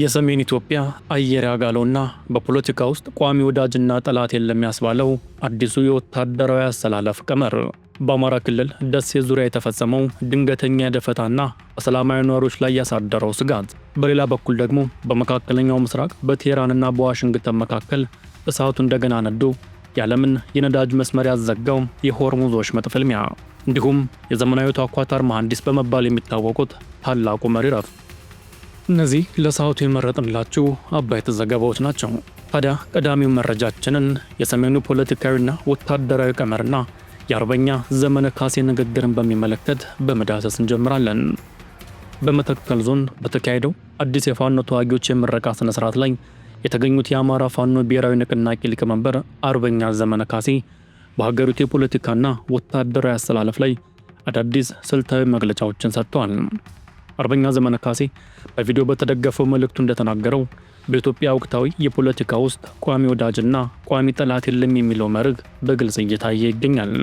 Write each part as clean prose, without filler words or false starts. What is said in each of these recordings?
የሰሜን ኢትዮጵያ አየር ያጋለውና በፖለቲካ ውስጥ ቋሚ ወዳጅና ጠላት የለም ያስባለው አዲሱ የወታደራዊ አሰላለፍ ቀመር በአማራ ክልል ደሴ ዙሪያ የተፈጸመው ድንገተኛ ደፈጣና በሰላማዊ ነዋሪዎች ላይ ያሳደረው ስጋት፣ በሌላ በኩል ደግሞ በመካከለኛው ምስራቅ በቴህራንና በዋሽንግተን መካከል እሳቱ እንደገና ነዶ የዓለምን የነዳጅ መስመር ያዘጋው የሆርሙዝ ወሽመጥ ፍልሚያ፣ እንዲሁም የዘመናዊቷ ኳታር መሐንዲስ በመባል የሚታወቁት ታላቁ መሪ ረፍት። እነዚህ ለሰዓቱ የመረጥንላችሁ አበይት ዘገባዎች ናቸው። ታዲያ ቀዳሚው መረጃችንን የሰሜኑ ፖለቲካዊና ወታደራዊ ቀመርና የአርበኛ ዘመነ ካሴ ንግግርን በሚመለከት በመዳሰስ እንጀምራለን። በመተከል ዞን በተካሄደው አዲስ የፋኖ ተዋጊዎች የምረቃ ስነ ስርዓት ላይ የተገኙት የአማራ ፋኖ ብሔራዊ ንቅናቄ ሊቀመንበር አርበኛ ዘመነ ካሴ በሀገሪቱ የፖለቲካና ወታደራዊ አሰላለፍ ላይ አዳዲስ ስልታዊ መግለጫዎችን ሰጥተዋል። አርበኛ ዘመነ ካሴ በቪዲዮ በተደገፈው መልእክቱ እንደተናገረው በኢትዮጵያ ወቅታዊ የፖለቲካ ውስጥ ቋሚ ወዳጅና ቋሚ ጠላት የለም የሚለው መርህ በግልጽ እየታየ ይገኛል።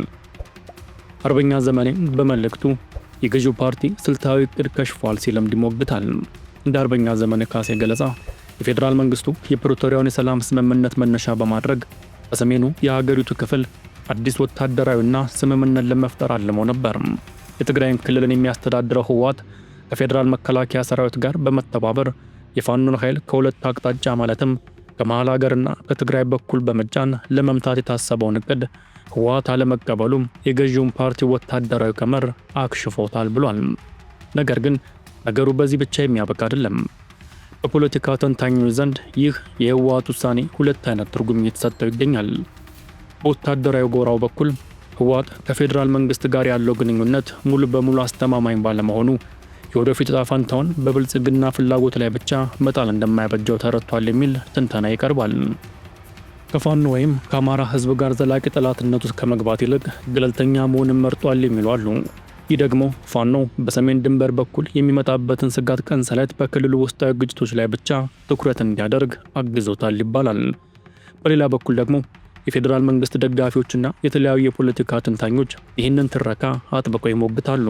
አርበኛ ዘመኔ በመልእክቱ የገዢው ፓርቲ ስልታዊ እቅድ ከሽፏል ሲልም ይሞግታል። እንደ አርበኛ ዘመነ ካሴ ገለጻ የፌዴራል መንግስቱ የፕሪቶሪያውን የሰላም ስምምነት መነሻ በማድረግ በሰሜኑ የሀገሪቱ ክፍል አዲስ ወታደራዊና ስምምነት ለመፍጠር አልሞ ነበር። የትግራይን ክልልን የሚያስተዳድረው ህወሓት ከፌዴራል መከላከያ ሰራዊት ጋር በመተባበር የፋኖን ኃይል ከሁለት አቅጣጫ ማለትም ከመሃል ሀገርና ከትግራይ በኩል በመጫን ለመምታት የታሰበውን እቅድ ህወሓት አለመቀበሉ የገዢውን ፓርቲ ወታደራዊ ቀመር አክሽፎታል ብሏል። ነገር ግን ነገሩ በዚህ ብቻ የሚያበቃ አይደለም። በፖለቲካ ተንታኞች ዘንድ ይህ የህወሓት ውሳኔ ሁለት አይነት ትርጉም እየተሰጠው ይገኛል። በወታደራዊ ጎራው በኩል ህወሓት ከፌዴራል መንግስት ጋር ያለው ግንኙነት ሙሉ በሙሉ አስተማማኝ ባለመሆኑ የወደፊት ዕጣ ፈንታውን በብልጽግና ፍላጎት ላይ ብቻ መጣል እንደማይበጀው ተረድቷል የሚል ትንተና ይቀርባል። ከፋኖ ወይም ከአማራ ህዝብ ጋር ዘላቂ ጠላትነት ውስጥ ከመግባት ይልቅ ገለልተኛ መሆንን መርጧል የሚሉ አሉ። ይህ ደግሞ ፋኖ በሰሜን ድንበር በኩል የሚመጣበትን ስጋት ቀንሰለት በክልሉ ውስጣዊ ግጭቶች ላይ ብቻ ትኩረት እንዲያደርግ አግዞታል ይባላል። በሌላ በኩል ደግሞ የፌዴራል መንግስት ደጋፊዎችና የተለያዩ የፖለቲካ ተንታኞች ይህንን ትረካ አጥብቀው ይሞግታሉ።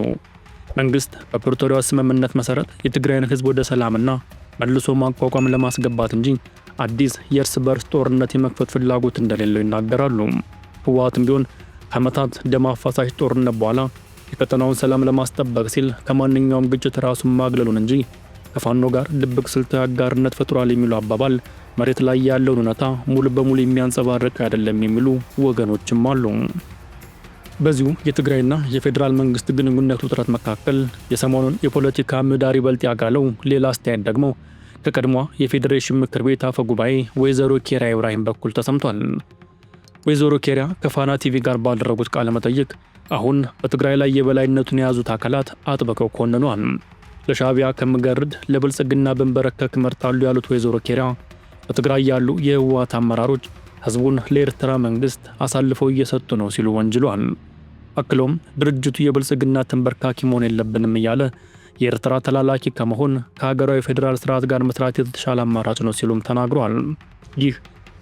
መንግስት በፕሪቶሪያው ስምምነት መሰረት የትግራይን ህዝብ ወደ ሰላምና መልሶ ማቋቋም ለማስገባት እንጂ አዲስ የእርስ በርስ ጦርነት የመክፈት ፍላጎት እንደሌለው ይናገራሉ። ህወሓትም ቢሆን ከዓመታት ደም አፋሳሽ ጦርነት በኋላ የቀጠናውን ሰላም ለማስጠበቅ ሲል ከማንኛውም ግጭት ራሱን ማግለሉን እንጂ ከፋኖ ጋር ድብቅ ስልታዊ አጋርነት ፈጥሯል የሚሉ አባባል መሬት ላይ ያለውን እውነታ ሙሉ በሙሉ የሚያንጸባርቅ አይደለም የሚሉ ወገኖችም አሉ። በዚሁ የትግራይና የፌዴራል መንግስት ግንኙነት ውጥረት መካከል የሰሞኑን የፖለቲካ ምህዳር ይበልጥ ያጋለው ሌላ አስተያየት ደግሞ ከቀድሞዋ የፌዴሬሽን ምክር ቤት አፈ ጉባኤ ወይዘሮ ኬሪያ ኢብራሂም በኩል ተሰምቷል። ወይዘሮ ኬሪያ ከፋና ቲቪ ጋር ባደረጉት ቃለ መጠይቅ አሁን በትግራይ ላይ የበላይነቱን የያዙት አካላት አጥብቀው ኮንነዋል። ለሻዕቢያ ከምገርድ ለብልጽግና ብንበረከክ እመርጣለሁ ያሉት ወይዘሮ ኬሪያ በትግራይ ያሉ የህወሓት አመራሮች ህዝቡን ለኤርትራ መንግስት አሳልፈው እየሰጡ ነው ሲሉ ወንጅሏል። አክሎም ድርጅቱ የብልጽግና ተንበርካኪ መሆን የለብንም እያለ የኤርትራ ተላላኪ ከመሆን ከሀገራዊ ፌዴራል ስርዓት ጋር መስራት የተሻለ አማራጭ ነው ሲሉም ተናግሯል። ይህ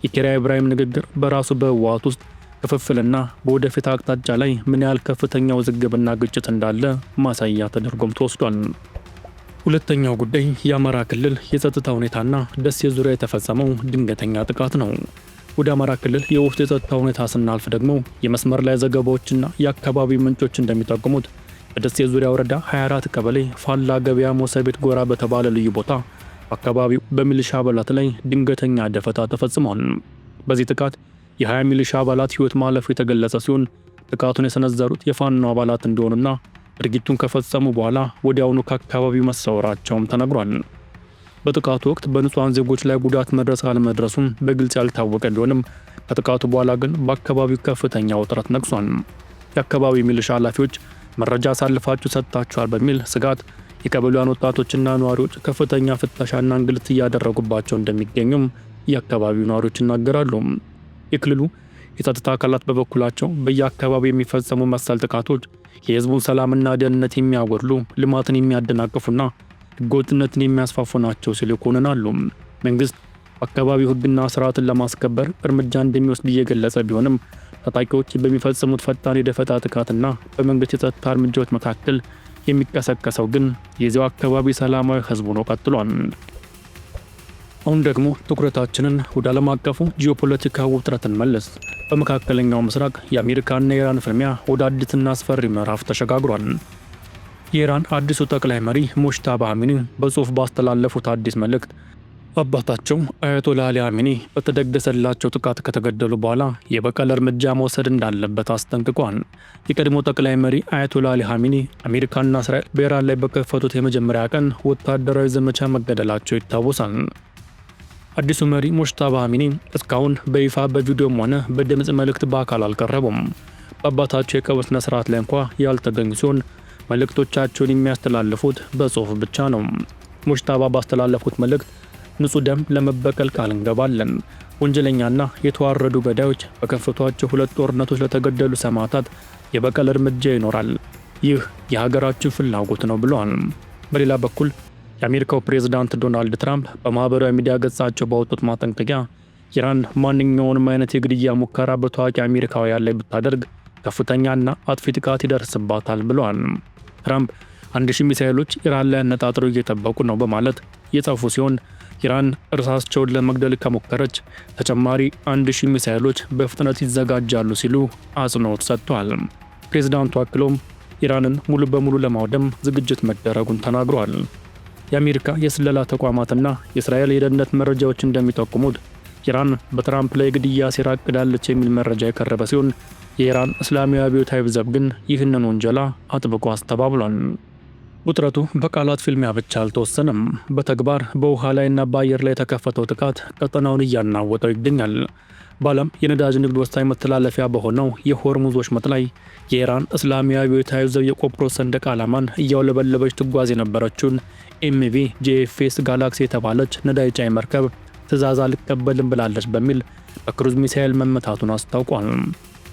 የኬሪያ ኢብራሂም ንግግር በራሱ በህወሓት ውስጥ ክፍፍልና በወደፊት አቅጣጫ ላይ ምን ያህል ከፍተኛ ውዝግብና ግጭት እንዳለ ማሳያ ተደርጎም ተወስዷል። ሁለተኛው ጉዳይ የአማራ ክልል የጸጥታ ሁኔታና ደሴ ዙሪያ የተፈጸመው ድንገተኛ ጥቃት ነው። ወደ አማራ ክልል የውስጥ የጸጥታ ሁኔታ ስናልፍ ደግሞ የመስመር ላይ ዘገባዎችና የአካባቢው ምንጮች እንደሚጠቁሙት በደሴ ዙሪያ ወረዳ 24 ቀበሌ ፋላ ገበያ ሞሰቤት ጎራ በተባለ ልዩ ቦታ በአካባቢው በሚሊሻ አባላት ላይ ድንገተኛ ደፈጣ ተፈጽሟል። በዚህ ጥቃት የ20 ሚሊሻ አባላት ህይወት ማለፉ የተገለጸ ሲሆን ጥቃቱን የሰነዘሩት የፋኖ አባላት እንደሆኑና ድርጊቱን ከፈጸሙ በኋላ ወዲያውኑ ከአካባቢው መሰወራቸውም ተነግሯል። በጥቃቱ ወቅት በንጹሃን ዜጎች ላይ ጉዳት መድረስ አለመድረሱም በግልጽ ያልታወቀ ቢሆንም ከጥቃቱ በኋላ ግን በአካባቢው ከፍተኛ ውጥረት ነግሷል። የአካባቢው ሚሊሻ ኃላፊዎች መረጃ አሳልፋችሁ ሰጥታችኋል በሚል ስጋት የቀበሌዋን ወጣቶችና ነዋሪዎች ከፍተኛ ፍተሻና እንግልት እያደረጉባቸው እንደሚገኙም የአካባቢው ነዋሪዎች ይናገራሉ። የክልሉ የጸጥታ አካላት በበኩላቸው በየአካባቢው የሚፈጸሙ መሰል ጥቃቶች የህዝቡን ሰላምና ደህንነት የሚያጎድሉ፣ ልማትን የሚያደናቅፉና ህገወጥነትን የሚያስፋፉ ናቸው ሲሉ ይኮንናሉ። መንግስት በአካባቢው ህግና ስርዓትን ለማስከበር እርምጃ እንደሚወስድ እየገለጸ ቢሆንም ታጣቂዎች በሚፈጽሙት ፈጣን የደፈጣ ጥቃትና በመንግስት የጸጥታ እርምጃዎች መካከል የሚቀሰቀሰው ግን የዚያው አካባቢ ሰላማዊ ህዝብ ሆኖ ቀጥሏል። አሁን ደግሞ ትኩረታችንን ወደ ዓለም አቀፉ ጂኦፖለቲካዊ ውጥረት እንመልስ። በመካከለኛው ምስራቅ የአሜሪካና የኢራን ፍልሚያ ወደ አዲስና አስፈሪ ምዕራፍ ተሸጋግሯል። የኢራን አዲሱ ጠቅላይ መሪ ሙጅተባ ኻሜኒ በጽሑፍ ባስተላለፉት አዲስ መልእክት አባታቸው አያቶላ አሊ ኻሜኒ በተደገሰላቸው ጥቃት ከተገደሉ በኋላ የበቀል እርምጃ መውሰድ እንዳለበት አስጠንቅቋል። የቀድሞ ጠቅላይ መሪ አያቶላ አሊ ኻሜኒ አሜሪካና እስራኤል በኢራን ላይ በከፈቱት የመጀመሪያ ቀን ወታደራዊ ዘመቻ መገደላቸው ይታወሳል። አዲሱ መሪ ሙጅተባ ኻሜኒ እስካሁን በይፋ በቪዲዮም ሆነ በድምፅ መልእክት በአካል አልቀረቡም። በአባታቸው የቀብር ሥነ ሥርዓት ላይ እንኳ ያልተገኙ ሲሆን መልእክቶቻቸውን የሚያስተላልፉት በጽሑፍ ብቻ ነው። ሙጅተባ ባስተላለፉት መልእክት ንጹህ ደም ለመበቀል ቃል እንገባለን። ወንጀለኛና የተዋረዱ ገዳዮች በከፈቷቸው 2 ጦርነቶች ለተገደሉ ሰማዕታት የበቀል እርምጃ ይኖራል። ይህ የሀገራችን ፍላጎት ነው ብለዋል። በሌላ በኩል የአሜሪካው ፕሬዝዳንት ዶናልድ ትራምፕ በማህበራዊ ሚዲያ ገጻቸው ባወጡት ማስጠንቀቂያ ኢራን ማንኛውንም አይነት የግድያ ሙከራ በታዋቂ አሜሪካውያን ላይ ብታደርግ ከፍተኛና አጥፊ ጥቃት ይደርስባታል ብለዋል። ትራምፕ 1000 ሚሳኤሎች ኢራን ላይ አነጣጥረው እየጠበቁ ነው በማለት የጻፉ ሲሆን ኢራን እርሳቸውን ለመግደል ከሞከረች ተጨማሪ 1000 ሚሳኤሎች በፍጥነት ይዘጋጃሉ ሲሉ አጽንኦት ሰጥተዋል። ፕሬዝዳንቱ አክለውም ኢራንን ሙሉ በሙሉ ለማውደም ዝግጅት መደረጉን ተናግሯል። የአሜሪካ የስለላ ተቋማትና የእስራኤል የደህንነት መረጃዎች እንደሚጠቁሙት ኢራን በትራምፕ ላይ ግድያ ሴራ አቅዳለች የሚል መረጃ የቀረበ ሲሆን የኢራን እስላማዊ አብዮታዊ ዘብ ግን ይህንን ወንጀላ አጥብቆ አስተባብሏል። ውጥረቱ በቃላት ፍልሚያ ብቻ አልተወሰነም። በተግባር በውሃ ላይና በአየር ላይ የተከፈተው ጥቃት ቀጠናውን እያናወጠው ይገኛል። በዓለም የነዳጅ ንግድ ወሳኝ መተላለፊያ በሆነው የሆርሙዝ ወሽመጥ ላይ የኢራን እስላማዊ አብዮታዊ ዘብ የቆጵሮስ ሰንደቅ ዓላማን እያውለበለበች ትጓዝ የነበረችውን ኤምቪ ጄኤፍኤስ ጋላክሲ የተባለች ነዳጅ ጫኝ መርከብ ትዕዛዝ አልቀበልም ብላለች በሚል በክሩዝ ሚሳኤል መመታቱን አስታውቋል።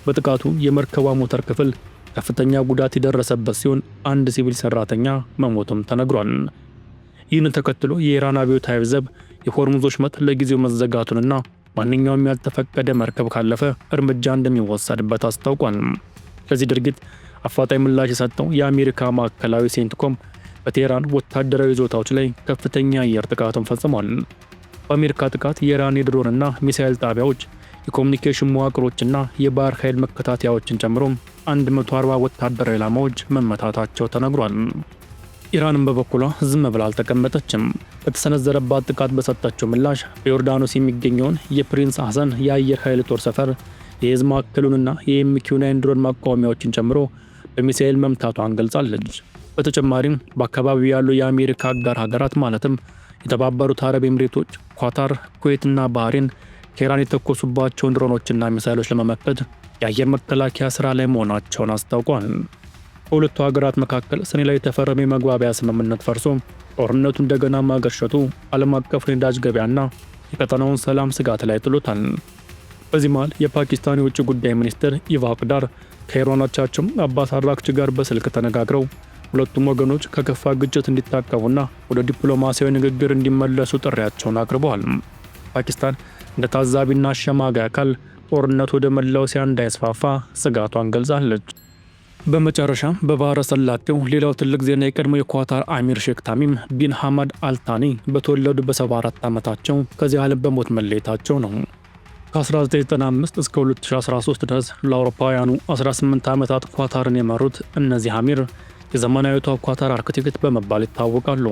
በጥቃቱ የመርከቧ ሞተር ክፍል ከፍተኛ ጉዳት የደረሰበት ሲሆን አንድ ሲቪል ሰራተኛ መሞቱም ተነግሯል። ይህን ተከትሎ የኢራን አብዮታዊ ዘብ የሆርሙዝ ወሽመጥ ለጊዜው መዘጋቱንና ማንኛውም ያልተፈቀደ መርከብ ካለፈ እርምጃ እንደሚወሰድበት አስታውቋል። ለዚህ ድርጊት አፋጣኝ ምላሽ የሰጠው የአሜሪካ ማዕከላዊ ሴንትኮም በቴህራን ወታደራዊ ይዞታዎች ላይ ከፍተኛ የአየር ጥቃትን ፈጽሟል። በአሜሪካ ጥቃት የኢራን የድሮንና ሚሳኤል ጣቢያዎች፣ የኮሙኒኬሽን መዋቅሮችና የባህር ኃይል መከታተያዎችን ጨምሮ 140 ወታደራዊ ኢላማዎች መመታታቸው ተነግሯል። ኢራንም በበኩሏ ዝም ብላ አልተቀመጠችም። በተሰነዘረባት ጥቃት በሰጠችው ምላሽ በዮርዳኖስ የሚገኘውን የፕሪንስ ሐሰን የአየር ኃይል ጦር ሰፈር፣ የህዝብ ማዕከሉንና የኤምኪው9 ድሮን ማቋሚያዎችን ጨምሮ በሚሳኤል መምታቷን ገልጻለች። በተጨማሪም በአካባቢው ያሉ የአሜሪካ አጋር ሀገራት ማለትም የተባበሩት አረብ ኤምሬቶች፣ ኳታር፣ ኩዌትና ባህሬን ከኢራን የተኮሱባቸውን ድሮኖችና ሚሳኤሎች ለመመከት የአየር መከላከያ ሥራ ላይ መሆናቸውን አስታውቋል። በሁለቱ ሀገራት መካከል ሰኔ ላይ የተፈረመ የመግባቢያ ስምምነት ፈርሶ ጦርነቱ እንደገና ማገርሸቱ ዓለም አቀፍ ነዳጅ ገበያና የቀጠናውን ሰላም ስጋት ላይ ጥሎታል። በዚህ መሃል የፓኪስታን የውጭ ጉዳይ ሚኒስትር ኢቫ አቅዳር ከኢራን አቻቸው አባስ አራግቺ ጋር በስልክ ተነጋግረው ሁለቱም ወገኖች ከከፋ ግጭት እንዲታቀቡና ወደ ዲፕሎማሲያዊ ንግግር እንዲመለሱ ጥሪያቸውን አቅርበዋል። ፓኪስታን እንደ ታዛቢና አሸማጋይ አካል ጦርነቱ ወደ መላው እስያ እንዳይስፋፋ ስጋቷን ገልጻለች። በመጨረሻም በባህረ ሰላጤው ሌላው ትልቅ ዜና የቀድሞ የኳታር አሚር ሼክ ታሚም ቢን ሐመድ አልታኒ በተወለዱ በ74 ዓመታቸው ከዚህ ዓለም በሞት መለየታቸው ነው። ከ1995 እስከ 2013 ድረስ ለአውሮፓውያኑ 18 ዓመታት ኳታርን የመሩት እነዚህ አሚር የዘመናዊቷ ኳታር አርክቴክት በመባል ይታወቃሉ።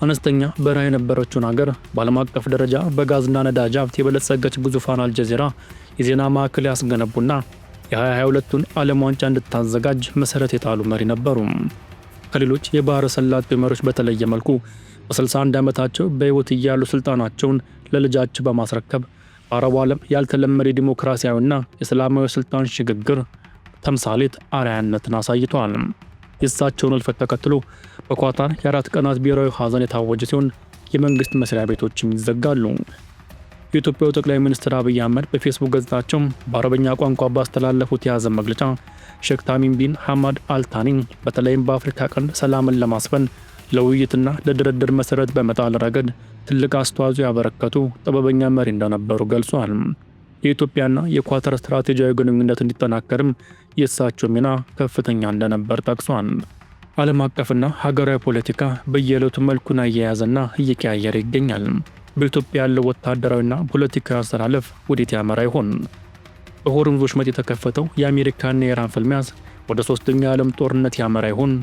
አነስተኛ በረሃ የነበረችውን ሀገር በዓለም አቀፍ ደረጃ በጋዝና ነዳጅ ሀብት የበለጸገች ግዙፋን አልጀዚራ የዜና ማዕከል ያስገነቡና የ2022ቱን ዓለም ዋንጫ እንድታዘጋጅ መሰረት የጣሉ መሪ ነበሩ። ከሌሎች የባህረ ሰላጤው መሪዎች በተለየ መልኩ በ61 ዓመታቸው በሕይወት እያሉ ስልጣናቸውን ለልጃቸው በማስረከብ በአረቡ ዓለም ያልተለመደ ዲሞክራሲያዊና የሰላማዊ ስልጣን ሽግግር ተምሳሌት አርአያነትን አሳይተዋል። የእሳቸውን ሕልፈት ተከትሎ በኳታር የ4 ቀናት ብሔራዊ ሐዘን የታወጀ ሲሆን የመንግስት መስሪያ ቤቶችም ይዘጋሉ። የኢትዮጵያው ጠቅላይ ሚኒስትር አብይ አህመድ በፌስቡክ ገጻቸው በአረበኛ ቋንቋ ባስተላለፉት የሐዘን መግለጫ ሼክ ታሚም ቢን ሐመድ አልታኒ በተለይም በአፍሪካ ቀንድ ሰላምን ለማስፈን ለውይይትና ለድርድር መሰረት በመጣል ረገድ ትልቅ አስተዋጽኦ ያበረከቱ ጥበበኛ መሪ እንደነበሩ ገልጿል። የኢትዮጵያና የኳታር ስትራቴጂያዊ ግንኙነት እንዲጠናከርም የእሳቸው ሚና ከፍተኛ እንደነበር ጠቅሷል። ዓለም አቀፍና ሀገራዊ ፖለቲካ በየዕለቱ መልኩን እየያዘና እየቀያየረ ይገኛል። በኢትዮጵያ ያለው ወታደራዊና ፖለቲካዊ አሰላለፍ ወዴት ያመራ ይሆን? በሆርሙዝ ወሽመጥ የተከፈተው የአሜሪካና የኢራን ፍልሚያስ ወደ ሶስተኛው የዓለም ጦርነት ያመራ ይሆን?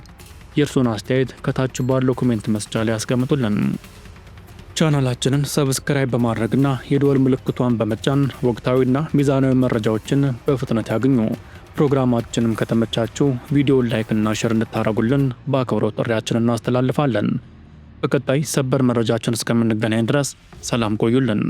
የእርሱን አስተያየት ከታች ባለው ኮሜንት መስጫ ላይ ያስቀምጡልን። ቻናላችንን ሰብስክራይብ በማድረግና የደወል ምልክቷን በመጫን ወቅታዊና ሚዛናዊ መረጃዎችን በፍጥነት ያግኙ። ፕሮግራማችንም ከተመቻችሁ ቪዲዮውን ላይክና ሼር እንድታደርጉልን በአክብሮት ጥሪያችንን እናስተላልፋለን። በቀጣይ ሰበር መረጃችን እስከምንገናኝ ድረስ ሰላም ቆዩልን።